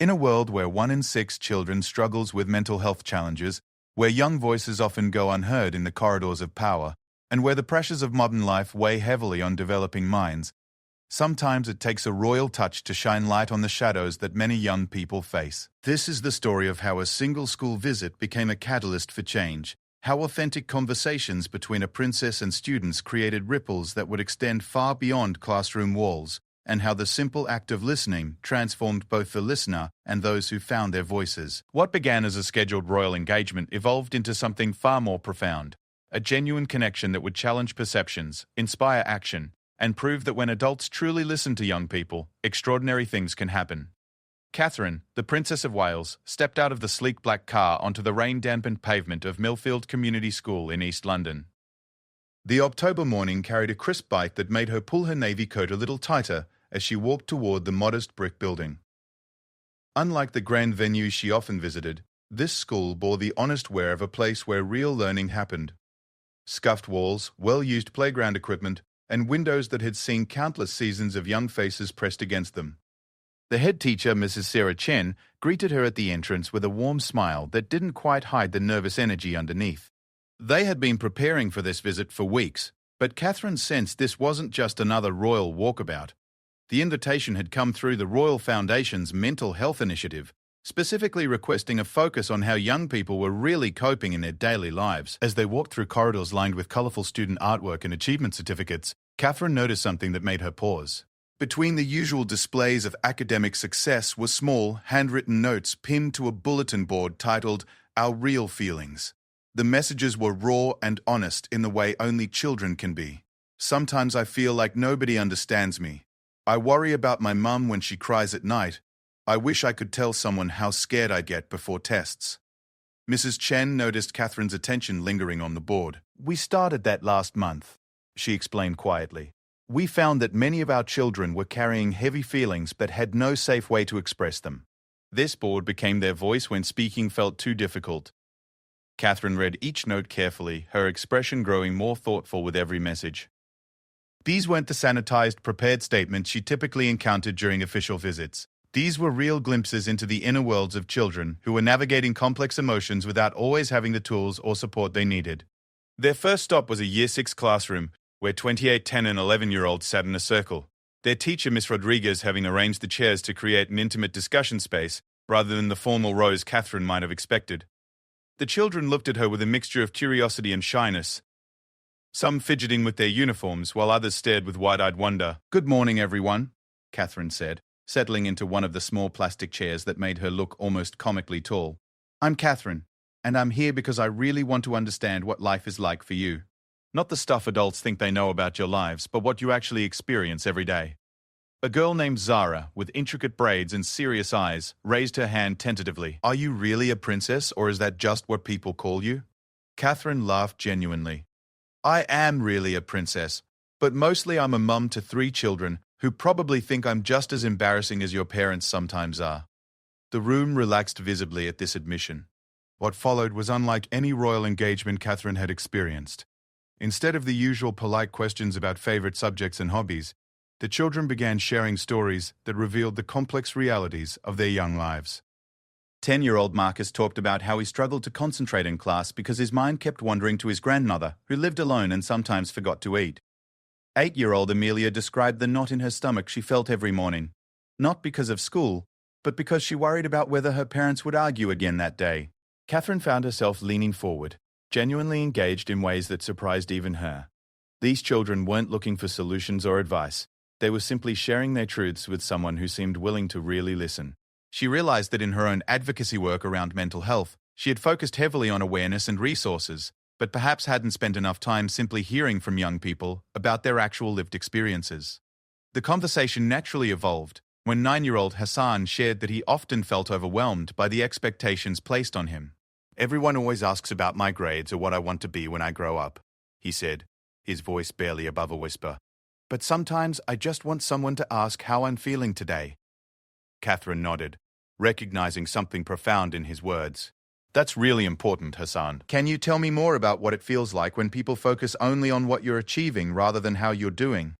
In a world where 1 in 6 children struggles with mental health challenges, where young voices often go unheard in the corridors of power, and where the pressures of modern life weigh heavily on developing minds, sometimes it takes a royal touch to shine light on the shadows that many young people face. This is the story of how a single school visit became a catalyst for change, how authentic conversations between a princess and students created ripples that would extend far beyond classroom walls, and how the simple act of listening transformed both the listener and those who found their voices. What began as a scheduled royal engagement evolved into something far more profound, a genuine connection that would challenge perceptions, inspire action, and prove that when adults truly listen to young people, extraordinary things can happen. Catherine, the Princess of Wales, stepped out of the sleek black car onto the rain-dampened pavement of Millfield Community School in East London. The October morning carried a crisp bite that made her pull her navy coat a little tighter as she walked toward the modest brick building. Unlike the grand venues she often visited, this school bore the honest wear of a place where real learning happened. Scuffed walls, well-used playground equipment, and windows that had seen countless seasons of young faces pressed against them. The head teacher, Mrs. Sarah Chen, greeted her at the entrance with a warm smile that didn't quite hide the nervous energy underneath. They had been preparing for this visit for weeks, but Catherine sensed this wasn't just another royal walkabout. The invitation had come through the Royal Foundation's mental health initiative, specifically requesting a focus on how young people were really coping in their daily lives. As they walked through corridors lined with colourful student artwork and achievement certificates, Catherine noticed something that made her pause. Between the usual displays of academic success were small, handwritten notes pinned to a bulletin board titled, "Our Real Feelings." The messages were raw and honest in the way only children can be. "Sometimes I feel like nobody understands me. I worry about my mum when she cries at night. I wish I could tell someone how scared I get before tests." Mrs. Chen noticed Catherine's attention lingering on the board. "We started that last month," she explained quietly. "We found that many of our children were carrying heavy feelings but had no safe way to express them. This board became their voice when speaking felt too difficult." Catherine read each note carefully, her expression growing more thoughtful with every message. These weren't the sanitized, prepared statements she typically encountered during official visits. These were real glimpses into the inner worlds of children who were navigating complex emotions without always having the tools or support they needed. Their first stop was a Year 6 classroom, where 28, 10 and 11-year-olds sat in a circle, their teacher, Miss Rodriguez, having arranged the chairs to create an intimate discussion space rather than the formal rows Catherine might have expected. The children looked at her with a mixture of curiosity and shyness, some fidgeting with their uniforms while others stared with wide-eyed wonder. "Good morning, everyone," Catherine said, settling into one of the small plastic chairs that made her look almost comically tall. "I'm Catherine, and I'm here because I really want to understand what life is like for you. Not the stuff adults think they know about your lives, but what you actually experience every day." A girl named Zara, with intricate braids and serious eyes, raised her hand tentatively. "Are you really a princess, or is that just what people call you?" Catherine laughed genuinely. "I am really a princess, but mostly I'm a mum to 3 children who probably think I'm just as embarrassing as your parents sometimes are." The room relaxed visibly at this admission. What followed was unlike any royal engagement Catherine had experienced. Instead of the usual polite questions about favorite subjects and hobbies, the children began sharing stories that revealed the complex realities of their young lives. 10-year-old Marcus talked about how he struggled to concentrate in class because his mind kept wandering to his grandmother, who lived alone and sometimes forgot to eat. 8-year-old Amelia described the knot in her stomach she felt every morning, not because of school, but because she worried about whether her parents would argue again that day. Catherine found herself leaning forward, genuinely engaged in ways that surprised even her. These children weren't looking for solutions or advice. They were simply sharing their truths with someone who seemed willing to really listen. She realized that in her own advocacy work around mental health, she had focused heavily on awareness and resources, but perhaps hadn't spent enough time simply hearing from young people about their actual lived experiences. The conversation naturally evolved when 9-year-old Hassan shared that he often felt overwhelmed by the expectations placed on him. "Everyone always asks about my grades or what I want to be when I grow up," he said, his voice barely above a whisper. "But sometimes I just want someone to ask how I'm feeling today." Catherine nodded, recognizing something profound in his words. "That's really important, Hassan. Can you tell me more about what it feels like when people focus only on what you're achieving rather than how you're doing?"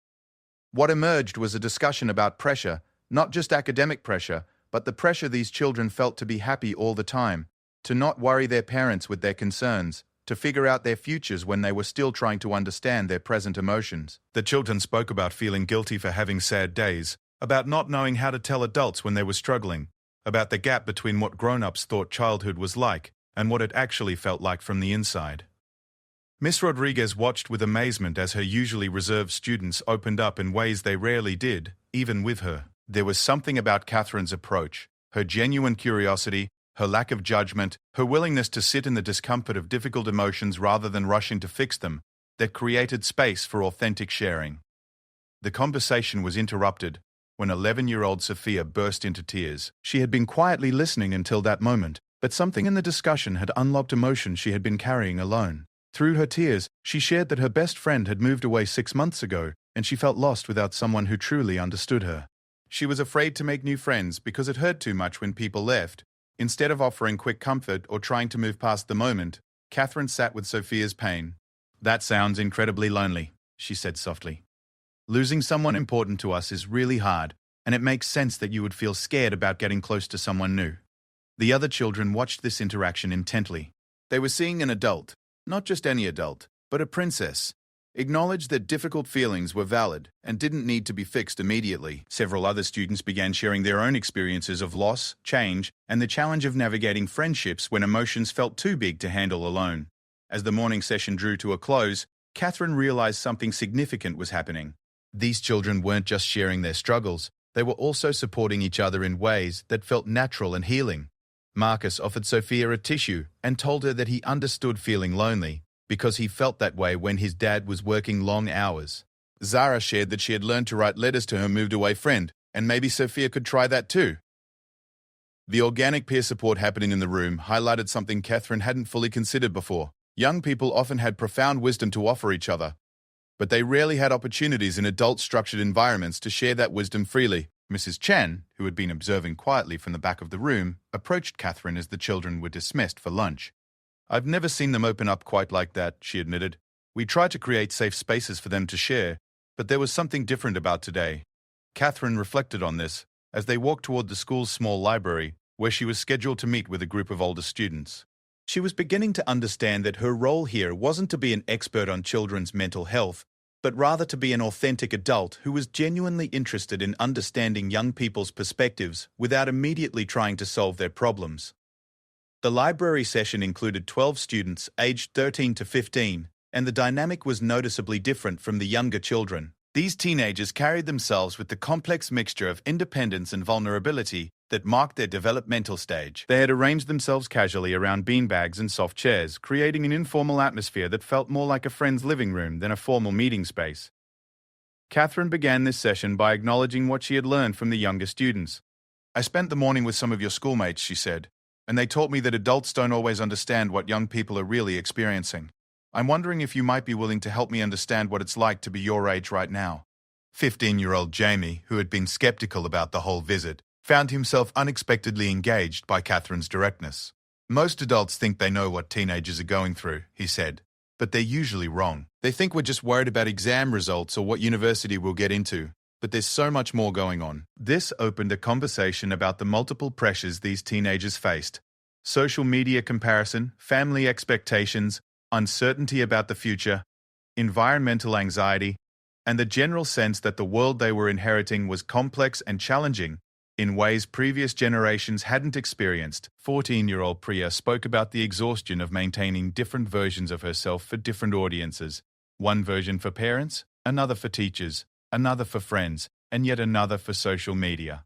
What emerged was a discussion about pressure, not just academic pressure, but the pressure these children felt to be happy all the time, to not worry their parents with their concerns, to figure out their futures when they were still trying to understand their present emotions. The children spoke about feeling guilty for having sad days, about not knowing how to tell adults when they were struggling, about the gap between what grown-ups thought childhood was like and what it actually felt like from the inside. Miss Rodriguez watched with amazement as her usually reserved students opened up in ways they rarely did, even with her. There was something about Catherine's approach, her genuine curiosity, her lack of judgment, her willingness to sit in the discomfort of difficult emotions rather than rushing to fix them, that created space for authentic sharing. The conversation was interrupted when 11-year-old Sophia burst into tears. She had been quietly listening until that moment, but something in the discussion had unlocked emotions she had been carrying alone. Through her tears, she shared that her best friend had moved away 6 months ago, and she felt lost without someone who truly understood her. She was afraid to make new friends because it hurt too much when people left. Instead of offering quick comfort or trying to move past the moment, Catherine sat with Sophia's pain. "That sounds incredibly lonely," she said softly. "Losing someone important to us is really hard, and it makes sense that you would feel scared about getting close to someone new." The other children watched this interaction intently. They were seeing an adult, not just any adult, but a princess, acknowledged that difficult feelings were valid and didn't need to be fixed immediately. Several other students began sharing their own experiences of loss, change, and the challenge of navigating friendships when emotions felt too big to handle alone. As the morning session drew to a close, Catherine realized something significant was happening. These children weren't just sharing their struggles, they were also supporting each other in ways that felt natural and healing. Marcus offered Sophia a tissue and told her that he understood feeling lonely because he felt that way when his dad was working long hours. Zara shared that she had learned to write letters to her moved-away friend, and maybe Sophia could try that too. The organic peer support happening in the room highlighted something Catherine hadn't fully considered before. Young people often had profound wisdom to offer each other, but they rarely had opportunities in adult-structured environments to share that wisdom freely. Mrs. Chen, who had been observing quietly from the back of the room, approached Catherine as the children were dismissed for lunch. "I've never seen them open up quite like that," she admitted. "We tried to create safe spaces for them to share, but there was something different about today." Catherine reflected on this as they walked toward the school's small library, where she was scheduled to meet with a group of older students. She was beginning to understand that her role here wasn't to be an expert on children's mental health, but rather to be an authentic adult who was genuinely interested in understanding young people's perspectives without immediately trying to solve their problems. The library session included 12 students aged 13 to 15, and the dynamic was noticeably different from the younger children. These teenagers carried themselves with the complex mixture of independence and vulnerability that marked their developmental stage. They had arranged themselves casually around beanbags and soft chairs, creating an informal atmosphere that felt more like a friend's living room than a formal meeting space. Catherine began this session by acknowledging what she had learned from the younger students. "I spent the morning with some of your schoolmates," she said, "and they taught me that adults don't always understand what young people are really experiencing. I'm wondering if you might be willing to help me understand what it's like to be your age right now." 15-year-old Jamie, who had been skeptical about the whole visit, found himself unexpectedly engaged by Catherine's directness. "Most adults think they know what teenagers are going through," he said, "but they're usually wrong. They think we're just worried about exam results or what university we'll get into, but there's so much more going on." This opened a conversation about the multiple pressures these teenagers faced: social media comparison, family expectations, uncertainty about the future, environmental anxiety, and the general sense that the world they were inheriting was complex and challenging in ways previous generations hadn't experienced. 14-year-old Priya spoke about the exhaustion of maintaining different versions of herself for different audiences. One version for parents, another for teachers, another for friends, and yet another for social media.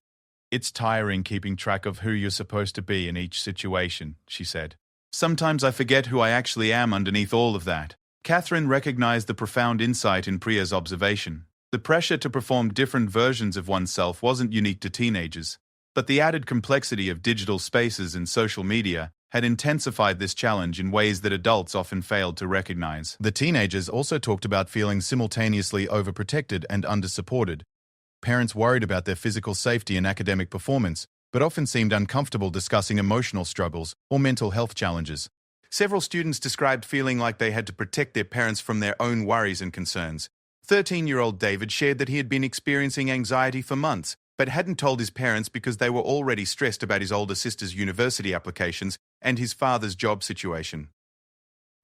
"It's tiring keeping track of who you're supposed to be in each situation," she said. "Sometimes I forget who I actually am underneath all of that." Catherine recognized the profound insight in Priya's observation. The pressure to perform different versions of oneself wasn't unique to teenagers, but the added complexity of digital spaces and social media had intensified this challenge in ways that adults often failed to recognize. The teenagers also talked about feeling simultaneously overprotected and undersupported. Parents worried about their physical safety and academic performance, but often seemed uncomfortable discussing emotional struggles or mental health challenges. Several students described feeling like they had to protect their parents from their own worries and concerns. 13-year-old David shared that he had been experiencing anxiety for months, but hadn't told his parents because they were already stressed about his older sister's university applications and his father's job situation.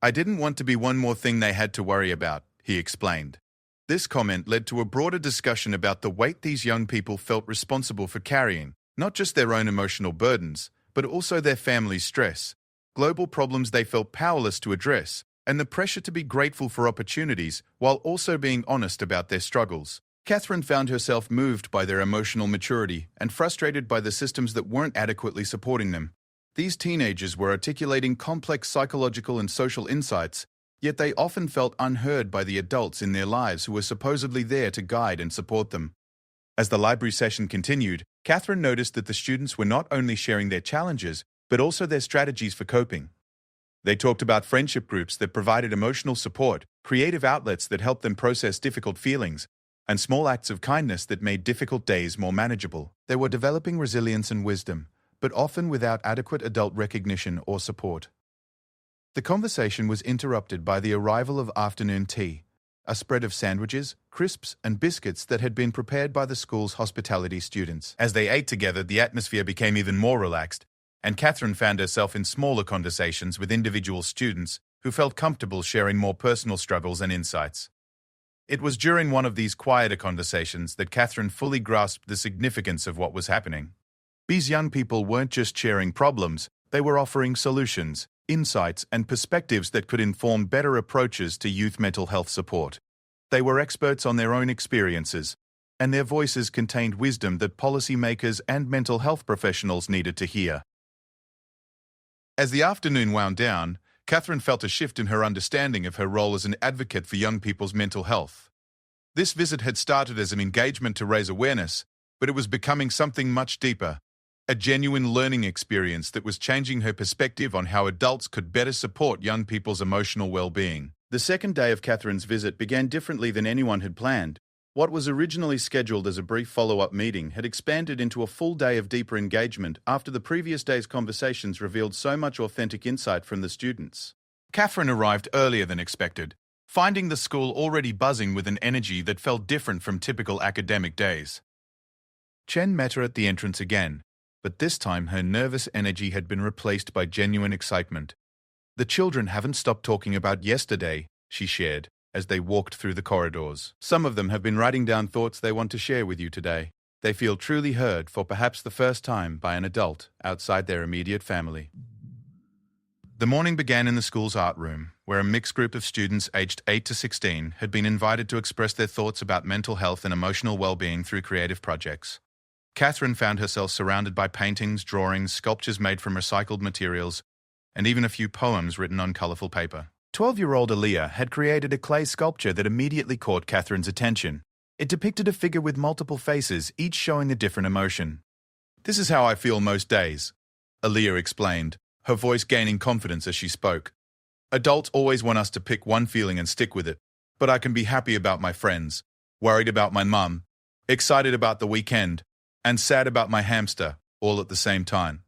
"I didn't want to be one more thing they had to worry about," he explained. This comment led to a broader discussion about the weight these young people felt responsible for carrying, not just their own emotional burdens, but also their family's stress, global problems they felt powerless to address, and the pressure to be grateful for opportunities while also being honest about their struggles. Catherine found herself moved by their emotional maturity and frustrated by the systems that weren't adequately supporting them. These teenagers were articulating complex psychological and social insights, yet they often felt unheard by the adults in their lives who were supposedly there to guide and support them. As the library session continued, Catherine noticed that the students were not only sharing their challenges, but also their strategies for coping. They talked about friendship groups that provided emotional support, creative outlets that helped them process difficult feelings, and small acts of kindness that made difficult days more manageable. They were developing resilience and wisdom, but often without adequate adult recognition or support. The conversation was interrupted by the arrival of afternoon tea, a spread of sandwiches, crisps, and biscuits that had been prepared by the school's hospitality students. As they ate together, the atmosphere became even more relaxed, and Catherine found herself in smaller conversations with individual students who felt comfortable sharing more personal struggles and insights. It was during one of these quieter conversations that Catherine fully grasped the significance of what was happening. These young people weren't just sharing problems, they were offering solutions, insights, and perspectives that could inform better approaches to youth mental health support. They were experts on their own experiences, and their voices contained wisdom that policymakers and mental health professionals needed to hear. As the afternoon wound down, Catherine felt a shift in her understanding of her role as an advocate for young people's mental health. This visit had started as an engagement to raise awareness, but it was becoming something much deeper, a genuine learning experience that was changing her perspective on how adults could better support young people's emotional well-being. The second day of Catherine's visit began differently than anyone had planned. What was originally scheduled as a brief follow-up meeting had expanded into a full day of deeper engagement after the previous day's conversations revealed so much authentic insight from the students. Catherine arrived earlier than expected, finding the school already buzzing with an energy that felt different from typical academic days. Chen met her at the entrance again, but this time her nervous energy had been replaced by genuine excitement. "The children haven't stopped talking about yesterday," she shared, as they walked through the corridors. "Some of them have been writing down thoughts they want to share with you today. They feel truly heard for perhaps the first time by an adult outside their immediate family." The morning began in the school's art room, where a mixed group of students aged 8 to 16 had been invited to express their thoughts about mental health and emotional well-being through creative projects. Catherine found herself surrounded by paintings, drawings, sculptures made from recycled materials, and even a few poems written on colorful paper. 12-year-old Aaliyah had created a clay sculpture that immediately caught Catherine's attention. It depicted a figure with multiple faces, each showing a different emotion. "This is how I feel most days," Aaliyah explained, her voice gaining confidence as she spoke. "Adults always want us to pick one feeling and stick with it, but I can be happy about my friends, worried about my mum, excited about the weekend, and sad about my hamster, all at the same time."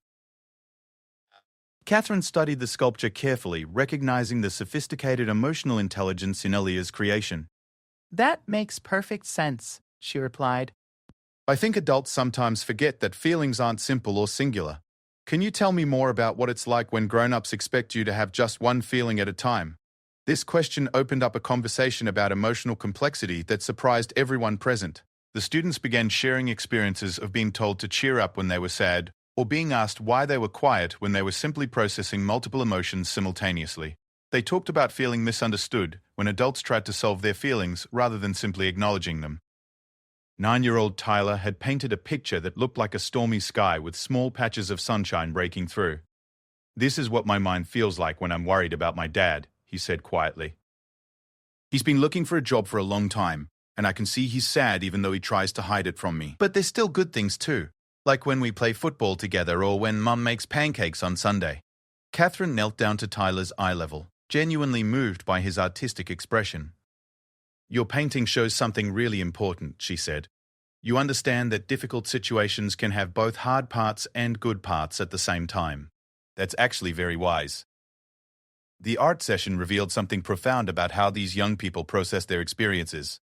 Catherine studied the sculpture carefully, recognizing the sophisticated emotional intelligence in Aaliyah's creation. "That makes perfect sense," she replied. "I think adults sometimes forget that feelings aren't simple or singular. Can you tell me more about what it's like when grown-ups expect you to have just one feeling at a time?" This question opened up a conversation about emotional complexity that surprised everyone present. The students began sharing experiences of being told to cheer up when they were sad, or being asked why they were quiet when they were simply processing multiple emotions simultaneously. They talked about feeling misunderstood when adults tried to solve their feelings rather than simply acknowledging them. 9-year-old Tyler had painted a picture that looked like a stormy sky with small patches of sunshine breaking through. "This is what my mind feels like when I'm worried about my dad," he said quietly. "He's been looking for a job for a long time, and I can see he's sad even though he tries to hide it from me. But there's still good things too, like when we play football together or when Mum makes pancakes on Sunday." Catherine knelt down to Tyler's eye level, genuinely moved by his artistic expression. "Your painting shows something really important," she said. "You understand that difficult situations can have both hard parts and good parts at the same time. That's actually very wise." The art session revealed something profound about how these young people process their experiences.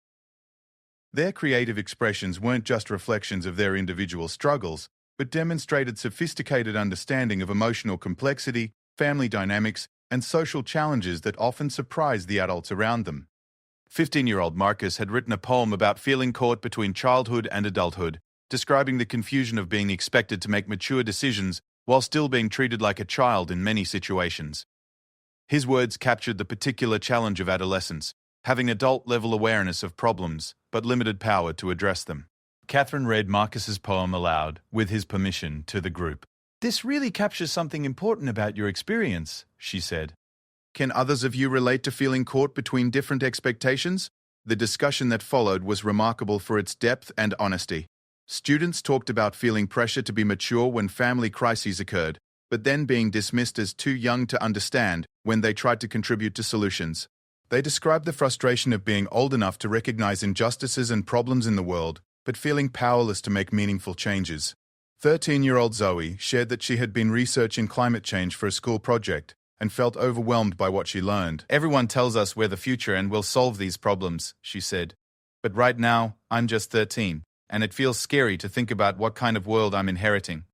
Their creative expressions weren't just reflections of their individual struggles, but demonstrated sophisticated understanding of emotional complexity, family dynamics, and social challenges that often surprised the adults around them. 15-year-old Marcus had written a poem about feeling caught between childhood and adulthood, describing the confusion of being expected to make mature decisions while still being treated like a child in many situations. His words captured the particular challenge of adolescence, having adult-level awareness of problems, but limited power to address them. Catherine read Marcus's poem aloud, with his permission, to the group. "This really captures something important about your experience," she said. "Can others of you relate to feeling caught between different expectations?" The discussion that followed was remarkable for its depth and honesty. Students talked about feeling pressure to be mature when family crises occurred, but then being dismissed as too young to understand when they tried to contribute to solutions. They described the frustration of being old enough to recognize injustices and problems in the world, but feeling powerless to make meaningful changes. 13-year-old Zoe shared that she had been researching climate change for a school project and felt overwhelmed by what she learned. "Everyone tells us we're the future and we'll solve these problems," she said. "But right now, I'm just 13, and it feels scary to think about what kind of world I'm inheriting."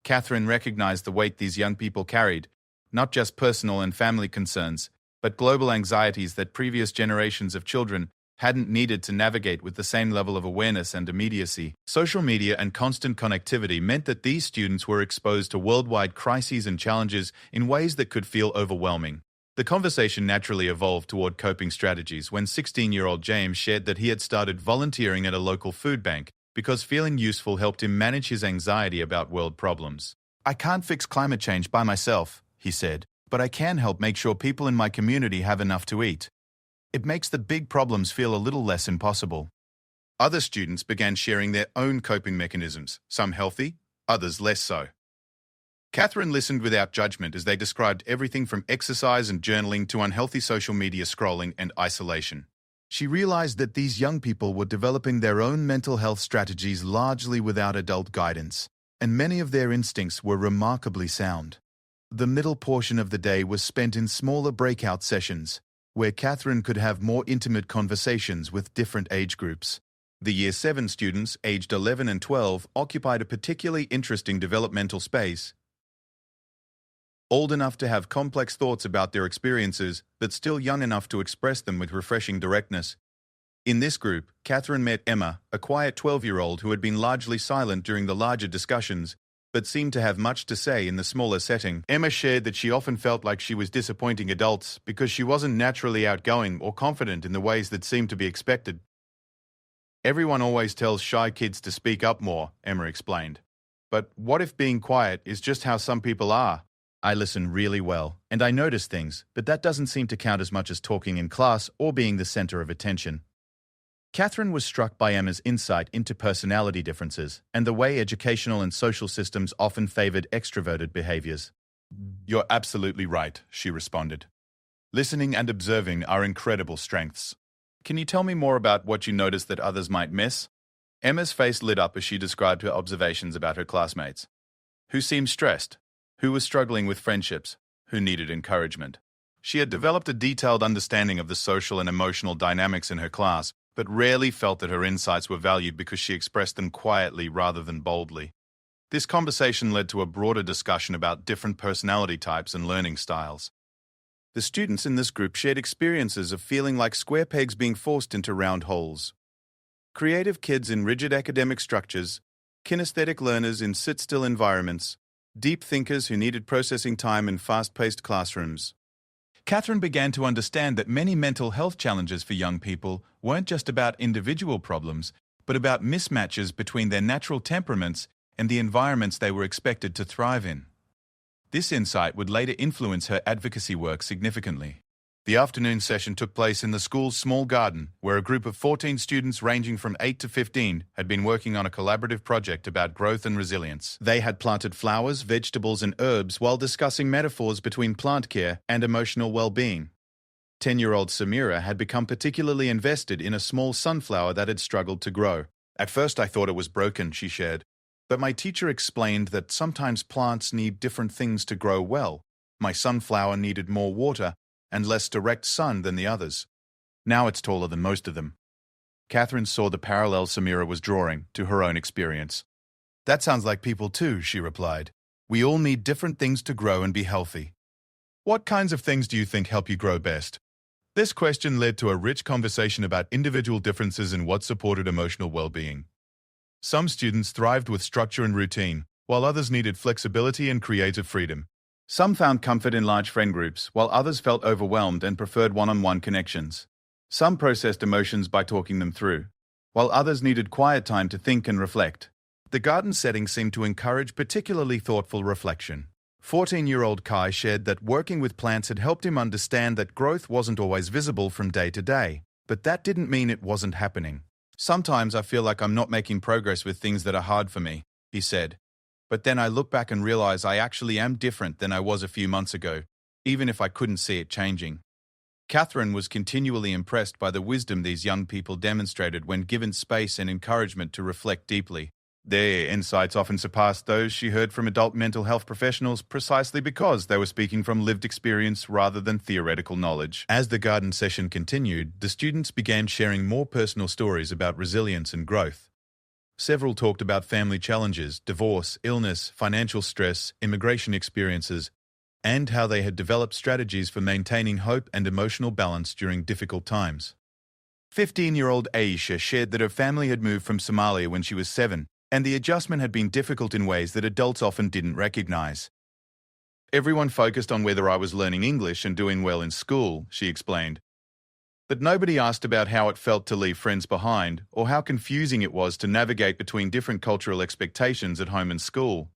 Catherine recognized the weight these young people carried, not just personal and family concerns, but global anxieties that previous generations of children hadn't needed to navigate with the same level of awareness and immediacy. Social media and constant connectivity meant that these students were exposed to worldwide crises and challenges in ways that could feel overwhelming. The conversation naturally evolved toward coping strategies when 16-year-old James shared that he had started volunteering at a local food bank because feeling useful helped him manage his anxiety about world problems. "I can't fix climate change by myself," he said, "but I can help make sure people in my community have enough to eat. It makes the big problems feel a little less impossible." Other students began sharing their own coping mechanisms, some healthy, others less so. Catherine listened without judgment as they described everything from exercise and journaling to unhealthy social media scrolling and isolation. She realized that these young people were developing their own mental health strategies largely without adult guidance, and many of their instincts were remarkably sound. The middle portion of the day was spent in smaller breakout sessions, where Catherine could have more intimate conversations with different age groups. The Year 7 students, aged 11 and 12, occupied a particularly interesting developmental space. Old enough to have complex thoughts about their experiences, but still young enough to express them with refreshing directness. In this group, Catherine met Emma, a quiet 12-year-old who had been largely silent during the larger discussions, but seemed to have much to say in the smaller setting. Emma shared that she often felt like she was disappointing adults because she wasn't naturally outgoing or confident in the ways that seemed to be expected. "Everyone always tells shy kids to speak up more," Emma explained. "But what if being quiet is just how some people are? I listen really well, and I notice things, but that doesn't seem to count as much as talking in class or being the center of attention." Catherine was struck by Emma's insight into personality differences and the way educational and social systems often favored extroverted behaviors. "You're absolutely right," she responded. "Listening and observing are incredible strengths. Can you tell me more about what you noticed that others might miss?" Emma's face lit up as she described her observations about her classmates. Who seemed stressed? Who was struggling with friendships? Who needed encouragement? She had developed a detailed understanding of the social and emotional dynamics in her class, but rarely felt that her insights were valued because she expressed them quietly rather than boldly. This conversation led to a broader discussion about different personality types and learning styles. The students in this group shared experiences of feeling like square pegs being forced into round holes. Creative kids in rigid academic structures, kinesthetic learners in sit-still environments, deep thinkers who needed processing time in fast-paced classrooms. Catherine began to understand that many mental health challenges for young people weren't just about individual problems, but about mismatches between their natural temperaments and the environments they were expected to thrive in. This insight would later influence her advocacy work significantly. The afternoon session took place in the school's small garden, where a group of 14 students ranging from 8 to 15 had been working on a collaborative project about growth and resilience. They had planted flowers, vegetables, and herbs while discussing metaphors between plant care and emotional well-being. 10-year-old Samira had become particularly invested in a small sunflower that had struggled to grow. "At first I thought it was broken," she shared, "but my teacher explained that sometimes plants need different things to grow well. My sunflower needed more water and less direct sun than the others. Now it's taller than most of them." Catherine saw the parallels Samira was drawing to her own experience. That sounds like people too, she replied. We all need different things to grow and be healthy. What kinds of things do you think help you grow best? This question led to a rich conversation about individual differences in what supported emotional well-being. Some students thrived with structure and routine, while others needed flexibility and creative freedom. Some found comfort in large friend groups, while others felt overwhelmed and preferred one-on-one connections. Some processed emotions by talking them through, while others needed quiet time to think and reflect. The garden setting seemed to encourage particularly thoughtful reflection. 14-year-old Kai shared that working with plants had helped him understand that growth wasn't always visible from day to day, but that didn't mean it wasn't happening. Sometimes I feel like I'm not making progress with things that are hard for me, he said. But then I look back and realize I actually am different than I was a few months ago, even if I couldn't see it changing. Catherine was continually impressed by the wisdom these young people demonstrated when given space and encouragement to reflect deeply. Their insights often surpassed those she heard from adult mental health professionals precisely because they were speaking from lived experience rather than theoretical knowledge. As the garden session continued, the students began sharing more personal stories about resilience and growth. Several talked about family challenges, divorce, illness, financial stress, immigration experiences, and how they had developed strategies for maintaining hope and emotional balance during difficult times. 15-year-old Aisha shared that her family had moved from Somalia when she was 7, and the adjustment had been difficult in ways that adults often didn't recognize. Everyone focused on whether I was learning English and doing well in school, she explained. But nobody asked about how it felt to leave friends behind, or how confusing it was to navigate between different cultural expectations at home and school.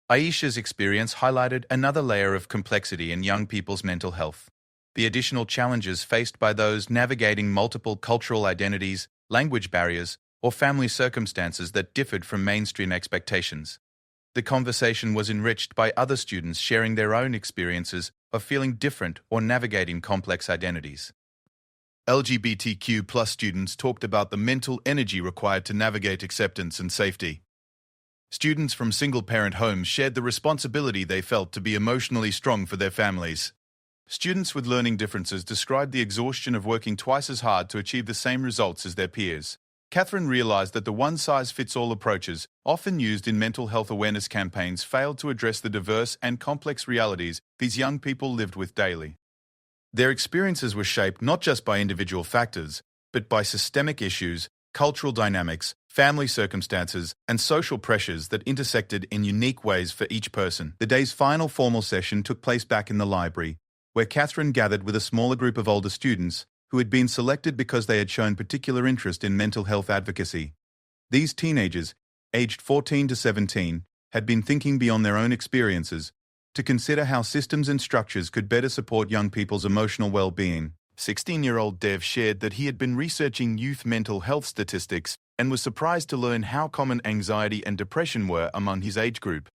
Aisha's experience highlighted another layer of complexity in young people's mental health. The additional challenges faced by those navigating multiple cultural identities, language barriers, or family circumstances that differed from mainstream expectations. The conversation was enriched by other students sharing their own experiences of feeling different or navigating complex identities. LGBTQ+ students talked about the mental energy required to navigate acceptance and safety. Students from single-parent homes shared the responsibility they felt to be emotionally strong for their families. Students with learning differences described the exhaustion of working twice as hard to achieve the same results as their peers. Catherine realized that the one-size-fits-all approaches, often used in mental health awareness campaigns, failed to address the diverse and complex realities these young people lived with daily. Their experiences were shaped not just by individual factors, but by systemic issues, cultural dynamics, family circumstances, and social pressures that intersected in unique ways for each person. The day's final formal session took place back in the library, where Catherine gathered with a smaller group of older students who had been selected because they had shown particular interest in mental health advocacy. These teenagers, aged 14 to 17, had been thinking beyond their own experiences to consider how systems and structures could better support young people's emotional well-being. 16-year-old Dev shared that he had been researching youth mental health statistics and was surprised to learn how common anxiety and depression were among his age group.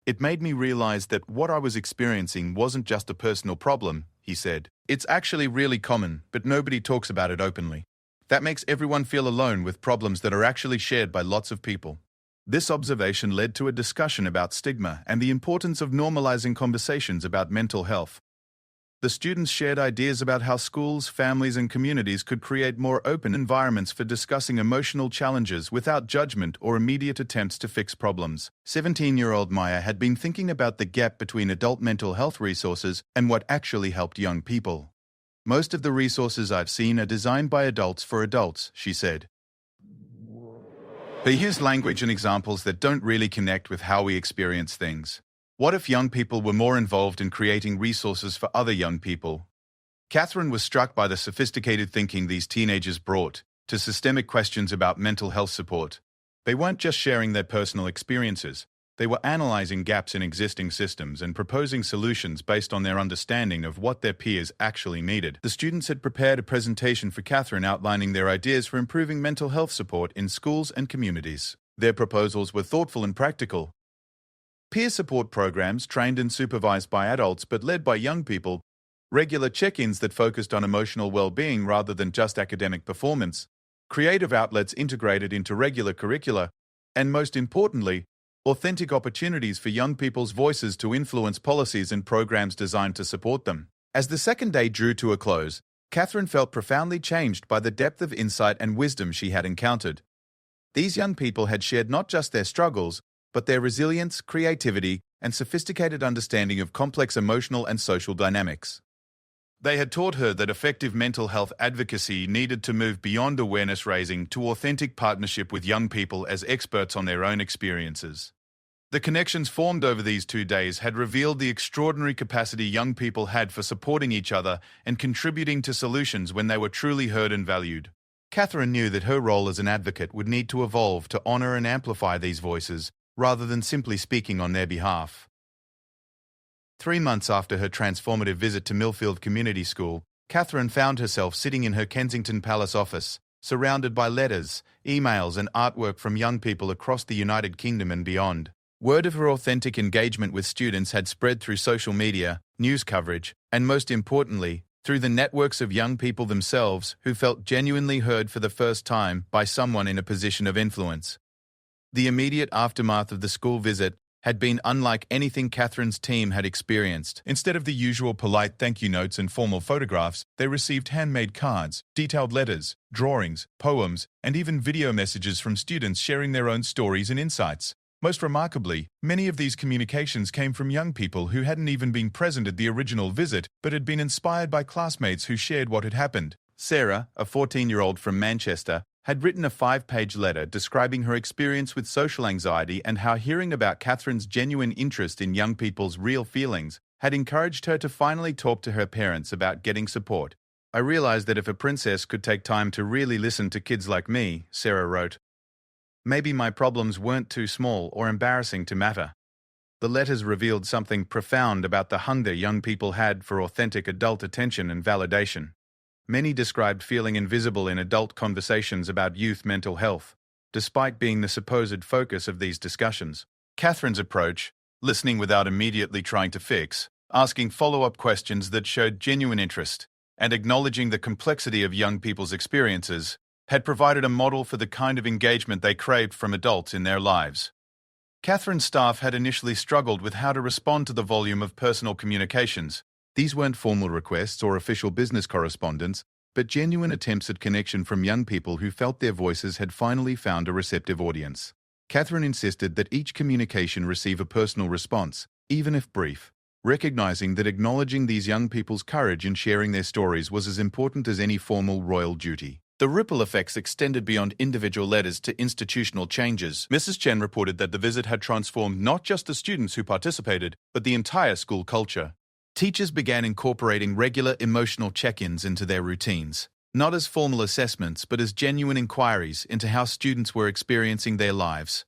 It made me realize that what I was experiencing wasn't just a personal problem, he said. It's actually really common, but nobody talks about it openly. That makes everyone feel alone with problems that are actually shared by lots of people. This observation led to a discussion about stigma and the importance of normalizing conversations about mental health. The students shared ideas about how schools, families, and communities could create more open environments for discussing emotional challenges without judgment or immediate attempts to fix problems. 17-year-old Maya had been thinking about the gap between adult mental health resources and what actually helped young people. Most of the resources I've seen are designed by adults for adults, she said. But here's language and examples that don't really connect with how we experience things. What if young people were more involved in creating resources for other young people? Catherine was struck by the sophisticated thinking these teenagers brought to systemic questions about mental health support. They weren't just sharing their personal experiences. They were analyzing gaps in existing systems and proposing solutions based on their understanding of what their peers actually needed. The students had prepared a presentation for Catherine outlining their ideas for improving mental health support in schools and communities. Their proposals were thoughtful and practical. Peer support programs trained and supervised by adults but led by young people, regular check-ins that focused on emotional well-being rather than just academic performance, creative outlets integrated into regular curricula, and most importantly, authentic opportunities for young people's voices to influence policies and programs designed to support them. As the second day drew to a close, Catherine felt profoundly changed by the depth of insight and wisdom she had encountered. These young people had shared not just their struggles, but their resilience, creativity, and sophisticated understanding of complex emotional and social dynamics. They had taught her that effective mental health advocacy needed to move beyond awareness raising to authentic partnership with young people as experts on their own experiences. The connections formed over these 2 days had revealed the extraordinary capacity young people had for supporting each other and contributing to solutions when they were truly heard and valued. Catherine knew that her role as an advocate would need to evolve to honor and amplify these voices, rather than simply speaking on their behalf. 3 months after her transformative visit to Millfield Community School, Catherine found herself sitting in her Kensington Palace office, surrounded by letters, emails, and artwork from young people across the United Kingdom and beyond. Word of her authentic engagement with students had spread through social media, news coverage, and most importantly, through the networks of young people themselves who felt genuinely heard for the first time by someone in a position of influence. The immediate aftermath of the school visit had been unlike anything Catherine's team had experienced. Instead of the usual polite thank you notes and formal photographs, they received handmade cards, detailed letters, drawings, poems, and even video messages from students sharing their own stories and insights. Most remarkably, many of these communications came from young people who hadn't even been present at the original visit but had been inspired by classmates who shared what had happened. Sarah, a 14-year-old from Manchester, had written a 5-page letter describing her experience with social anxiety and how hearing about Catherine's genuine interest in young people's real feelings had encouraged her to finally talk to her parents about getting support. "I realized that if a princess could take time to really listen to kids like me," Sarah wrote, "maybe my problems weren't too small or embarrassing to matter." The letters revealed something profound about the hunger young people had for authentic adult attention and validation. Many described feeling invisible in adult conversations about youth mental health, despite being the supposed focus of these discussions. Catherine's approach, listening without immediately trying to fix, asking follow-up questions that showed genuine interest, and acknowledging the complexity of young people's experiences, had provided a model for the kind of engagement they craved from adults in their lives. Catherine's staff had initially struggled with how to respond to the volume of personal communications. These weren't formal requests or official business correspondence, but genuine attempts at connection from young people who felt their voices had finally found a receptive audience. Catherine insisted that each communication receive a personal response, even if brief, recognizing that acknowledging these young people's courage in sharing their stories was as important as any formal royal duty. The ripple effects extended beyond individual letters to institutional changes. Mrs. Chen reported that the visit had transformed not just the students who participated, but the entire school culture. Teachers began incorporating regular emotional check-ins into their routines, not as formal assessments, but as genuine inquiries into how students were experiencing their lives.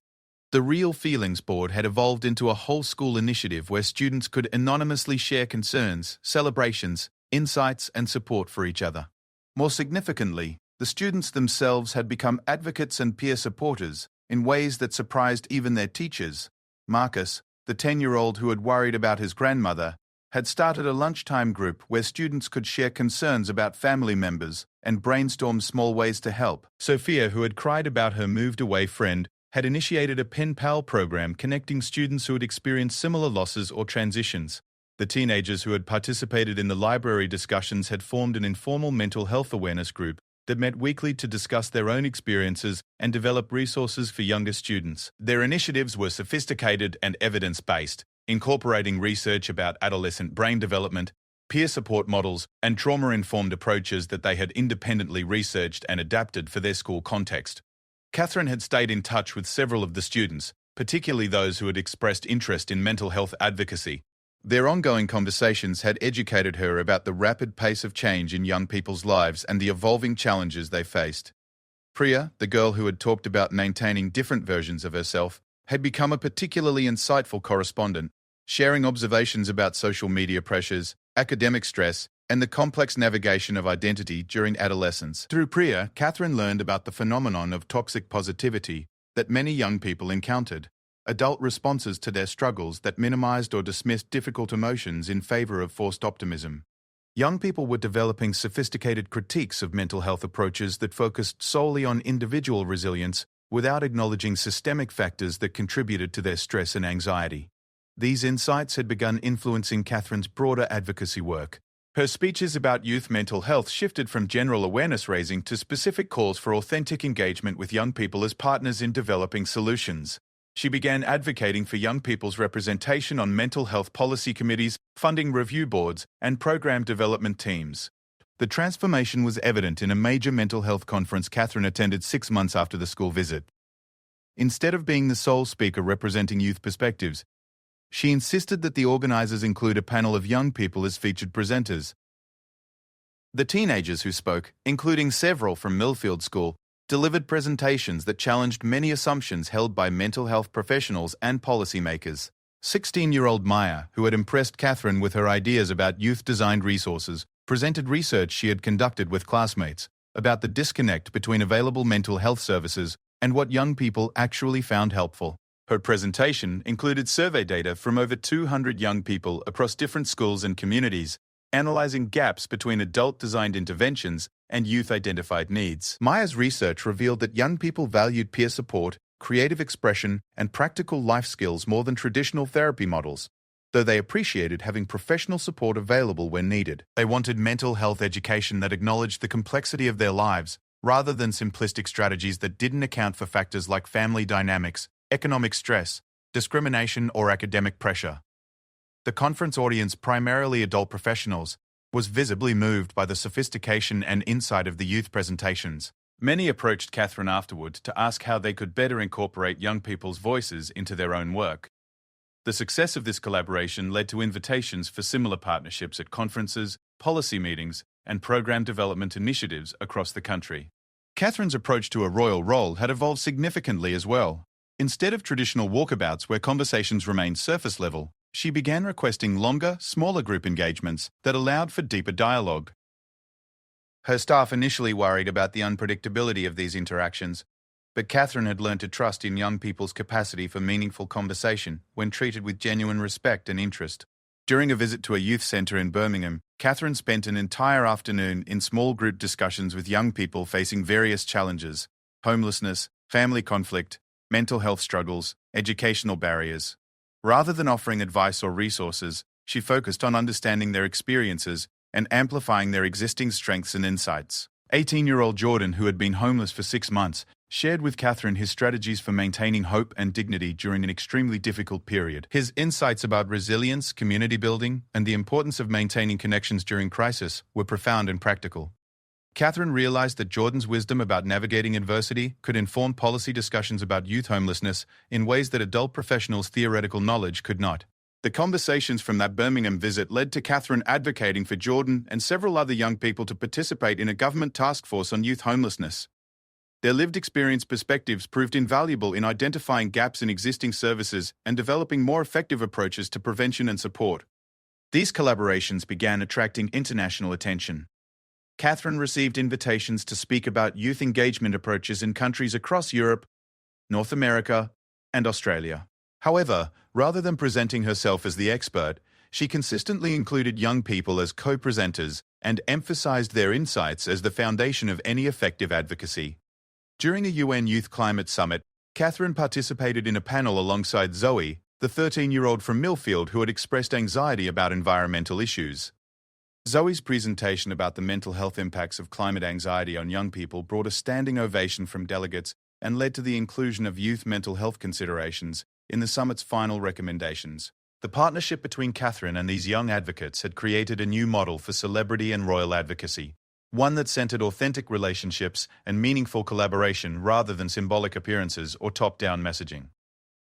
The Real Feelings Board had evolved into a whole school initiative where students could anonymously share concerns, celebrations, insights, and support for each other. More significantly, the students themselves had become advocates and peer supporters in ways that surprised even their teachers. Marcus, the 10-year-old who had worried about his grandmother, had started a lunchtime group where students could share concerns about family members and brainstorm small ways to help. Sophia, who had cried about her moved-away friend, had initiated a pen pal program connecting students who had experienced similar losses or transitions. The teenagers who had participated in the library discussions had formed an informal mental health awareness group that met weekly to discuss their own experiences and develop resources for younger students. Their initiatives were sophisticated and evidence-based, incorporating research about adolescent brain development, peer support models, and trauma-informed approaches that they had independently researched and adapted for their school context. Catherine had stayed in touch with several of the students, particularly those who had expressed interest in mental health advocacy. Their ongoing conversations had educated her about the rapid pace of change in young people's lives and the evolving challenges they faced. Priya, the girl who had talked about maintaining different versions of herself, had become a particularly insightful correspondent, sharing observations about social media pressures, academic stress, and the complex navigation of identity during adolescence. Through Priya, Catherine learned about the phenomenon of toxic positivity that many young people encountered. Adult responses to their struggles that minimized or dismissed difficult emotions in favor of forced optimism. Young people were developing sophisticated critiques of mental health approaches that focused solely on individual resilience without acknowledging systemic factors that contributed to their stress and anxiety. These insights had begun influencing Catherine's broader advocacy work. Her speeches about youth mental health shifted from general awareness raising to specific calls for authentic engagement with young people as partners in developing solutions. She began advocating for young people's representation on mental health policy committees, funding review boards, and program development teams. The transformation was evident in a major mental health conference Catherine attended 6 months after the school visit. Instead of being the sole speaker representing youth perspectives, she insisted that the organizers include a panel of young people as featured presenters. The teenagers who spoke, including several from Millfield School, delivered presentations that challenged many assumptions held by mental health professionals and policymakers. 16-year-old Maya, who had impressed Catherine with her ideas about youth-designed resources, presented research she had conducted with classmates about the disconnect between available mental health services and what young people actually found helpful. Her presentation included survey data from over 200 young people across different schools and communities, analyzing gaps between adult-designed interventions and youth-identified needs. Maya's research revealed that young people valued peer support, creative expression, and practical life skills more than traditional therapy models, though they appreciated having professional support available when needed. They wanted mental health education that acknowledged the complexity of their lives, rather than simplistic strategies that didn't account for factors like family dynamics, economic stress, discrimination, or academic pressure. The conference audience, primarily adult professionals, was visibly moved by the sophistication and insight of the youth presentations. Many approached Catherine afterward to ask how they could better incorporate young people's voices into their own work. The success of this collaboration led to invitations for similar partnerships at conferences, policy meetings, and program development initiatives across the country. Catherine's approach to a royal role had evolved significantly as well. Instead of traditional walkabouts where conversations remained surface level, she began requesting longer, smaller group engagements that allowed for deeper dialogue. Her staff initially worried about the unpredictability of these interactions, but Catherine had learned to trust in young people's capacity for meaningful conversation when treated with genuine respect and interest. During a visit to a youth centre in Birmingham, Catherine spent an entire afternoon in small group discussions with young people facing various challenges: homelessness, family conflict, mental health struggles, educational barriers. Rather than offering advice or resources, she focused on understanding their experiences and amplifying their existing strengths and insights. 18-year-old Jordan, who had been homeless for 6 months, shared with Catherine his strategies for maintaining hope and dignity during an extremely difficult period. His insights about resilience, community building, and the importance of maintaining connections during crisis were profound and practical. Catherine realized that Jordan's wisdom about navigating adversity could inform policy discussions about youth homelessness in ways that adult professionals' theoretical knowledge could not. The conversations from that Birmingham visit led to Catherine advocating for Jordan and several other young people to participate in a government task force on youth homelessness. Their lived experience perspectives proved invaluable in identifying gaps in existing services and developing more effective approaches to prevention and support. These collaborations began attracting international attention. Catherine received invitations to speak about youth engagement approaches in countries across Europe, North America, and Australia. However, rather than presenting herself as the expert, she consistently included young people as co-presenters and emphasized their insights as the foundation of any effective advocacy. During a UN Youth Climate Summit, Catherine participated in a panel alongside Zoe, the 13-year-old from Millfield who had expressed anxiety about environmental issues. Zoe's presentation about the mental health impacts of climate anxiety on young people brought a standing ovation from delegates and led to the inclusion of youth mental health considerations in the summit's final recommendations. The partnership between Catherine and these young advocates had created a new model for celebrity and royal advocacy, one that centered authentic relationships and meaningful collaboration rather than symbolic appearances or top-down messaging.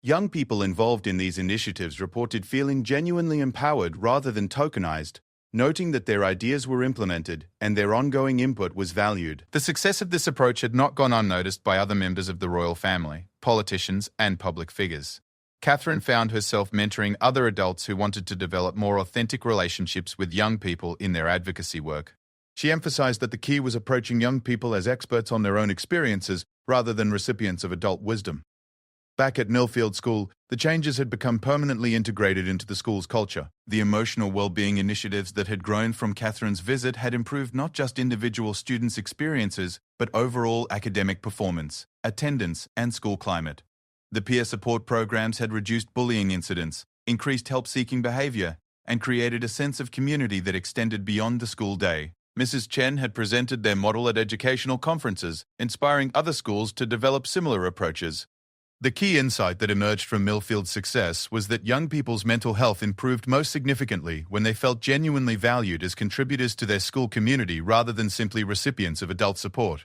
Young people involved in these initiatives reported feeling genuinely empowered rather than tokenized, noting that their ideas were implemented and their ongoing input was valued. The success of this approach had not gone unnoticed by other members of the royal family, politicians, and public figures. Catherine found herself mentoring other adults who wanted to develop more authentic relationships with young people in their advocacy work. She emphasized that the key was approaching young people as experts on their own experiences rather than recipients of adult wisdom. Back at Millfield School, the changes had become permanently integrated into the school's culture. The emotional well-being initiatives that had grown from Catherine's visit had improved not just individual students' experiences, but overall academic performance, attendance, and school climate. The peer support programs had reduced bullying incidents, increased help-seeking behavior, and created a sense of community that extended beyond the school day. Mrs. Chen had presented their model at educational conferences, inspiring other schools to develop similar approaches. The key insight that emerged from Millfield's success was that young people's mental health improved most significantly when they felt genuinely valued as contributors to their school community rather than simply recipients of adult support.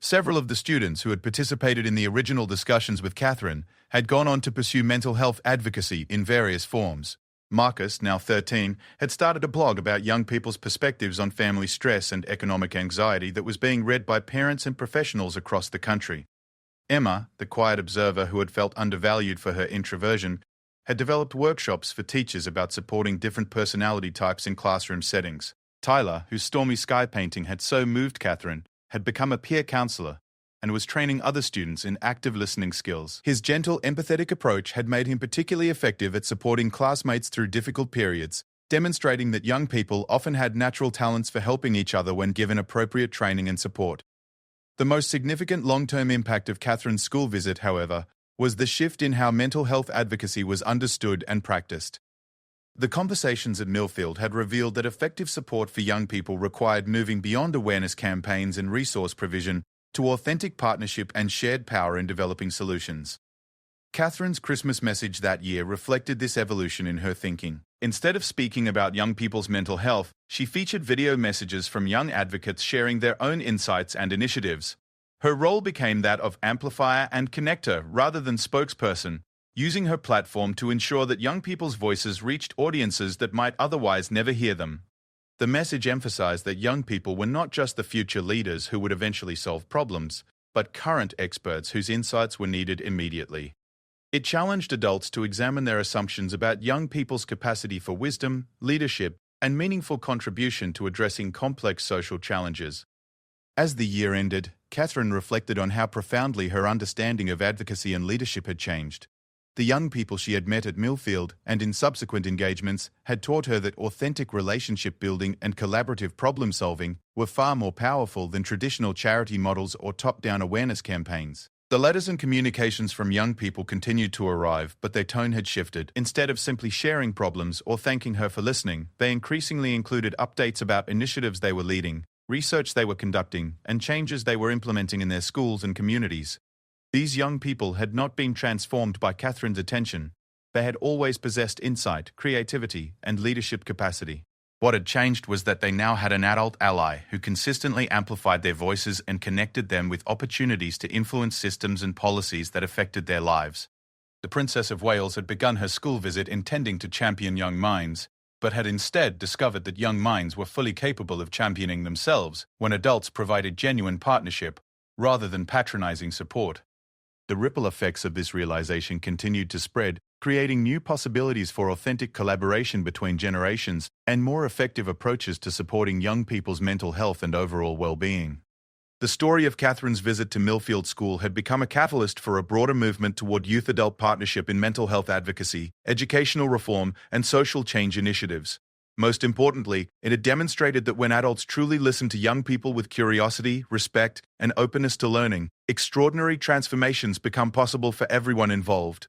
Several of the students who had participated in the original discussions with Catherine had gone on to pursue mental health advocacy in various forms. Marcus, now 13, had started a blog about young people's perspectives on family stress and economic anxiety that was being read by parents and professionals across the country. Emma, the quiet observer who had felt undervalued for her introversion, had developed workshops for teachers about supporting different personality types in classroom settings. Tyler, whose stormy sky painting had so moved Catherine, had become a peer counselor and was training other students in active listening skills. His gentle, empathetic approach had made him particularly effective at supporting classmates through difficult periods, demonstrating that young people often had natural talents for helping each other when given appropriate training and support. The most significant long-term impact of Catherine's school visit, however, was the shift in how mental health advocacy was understood and practiced. The conversations at Millfield had revealed that effective support for young people required moving beyond awareness campaigns and resource provision to authentic partnership and shared power in developing solutions. Catherine's Christmas message that year reflected this evolution in her thinking. Instead of speaking about young people's mental health, she featured video messages from young advocates sharing their own insights and initiatives. Her role became that of amplifier and connector rather than spokesperson, using her platform to ensure that young people's voices reached audiences that might otherwise never hear them. The message emphasized that young people were not just the future leaders who would eventually solve problems, but current experts whose insights were needed immediately. It challenged adults to examine their assumptions about young people's capacity for wisdom, leadership, and meaningful contribution to addressing complex social challenges. As the year ended, Catherine reflected on how profoundly her understanding of advocacy and leadership had changed. The young people she had met at Millfield and in subsequent engagements had taught her that authentic relationship building and collaborative problem solving were far more powerful than traditional charity models or top-down awareness campaigns. The letters and communications from young people continued to arrive, but their tone had shifted. Instead of simply sharing problems or thanking her for listening, they increasingly included updates about initiatives they were leading, research they were conducting, and changes they were implementing in their schools and communities. These young people had not been transformed by Catherine's attention. They had always possessed insight, creativity, and leadership capacity. What had changed was that they now had an adult ally who consistently amplified their voices and connected them with opportunities to influence systems and policies that affected their lives. The Princess of Wales had begun her school visit intending to champion young minds, but had instead discovered that young minds were fully capable of championing themselves when adults provided genuine partnership rather than patronizing support. The ripple effects of this realization continued to spread, creating new possibilities for authentic collaboration between generations and more effective approaches to supporting young people's mental health and overall well-being. The story of Catherine's visit to Millfield School had become a catalyst for a broader movement toward youth-adult partnership in mental health advocacy, educational reform, and social change initiatives. Most importantly, it had demonstrated that when adults truly listen to young people with curiosity, respect, and openness to learning, extraordinary transformations become possible for everyone involved.